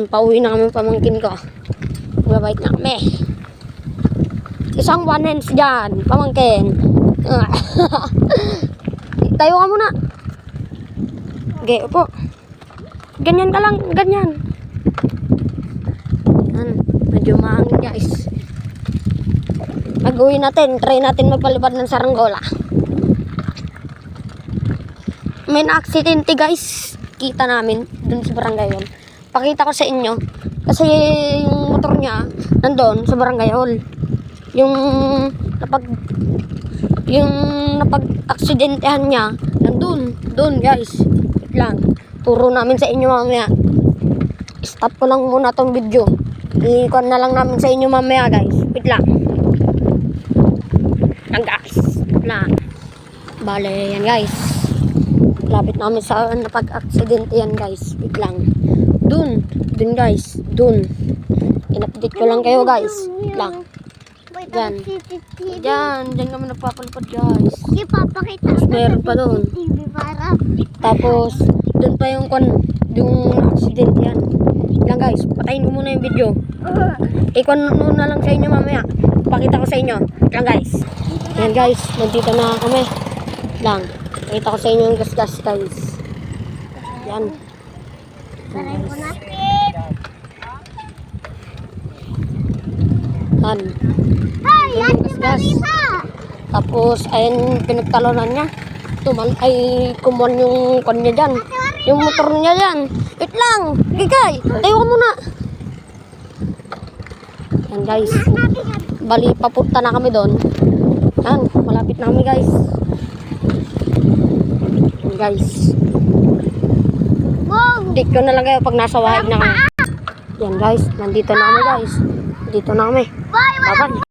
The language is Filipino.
Pauwi na kami pamangkin ko. Magbabait na kami. Isang one hands dyan, pamangkin. Tayo ka muna. Okay, upo. Ganyan ka lang, ganyan. Yan, medyo mahangin guys. Mag-uwi natin, try natin magpalipad ng saranggola. May na-aksidente guys. Kita namin dun sa barangay hall. Pakita ko sa inyo. Kasi yung motor niya nandun sa barangay hall. Yung napag-aksidentehan niya nandun. Doon guys. Wait lang. Turo namin sa inyo mamaya. Stop ko lang muna tong video. I-con na lang namin sa inyo mamaya guys. Wait lang. Yan guys. Lang. Bale yan guys. Lapit namin sa napag-aksidente yan guys. Wait lang. Dun guys. Dun. In-update ko lang kayo guys. Wait lang. Diyan. Diyan kami nagpapalipad guys. Tapos meron pa doon. Tapos doon pa yung accident yan. Lang guys, patayin ko muna yung video. Ikon na lang sa inyo mamaya. Pakita ko sa inyo. Lang guys. Yan guys, nandito na kami. Lang. Pakita ko sa inyo yung gas guys. Yan. Yan. Yan gas. Tapos ayun pinagtalonan niya. Kumuhan yung kanya dyan. Yung motor niya dyan. Wait lang. Gigay. Tayo ka muna. Yan guys. Bali papunta na kami doon. Yan. Malapit na kami guys. Yan guys. Update ko na lang kayo pag nasa wahig na kami. Yan guys. Nandito na kami guys. Dito na kami. Bye-bye.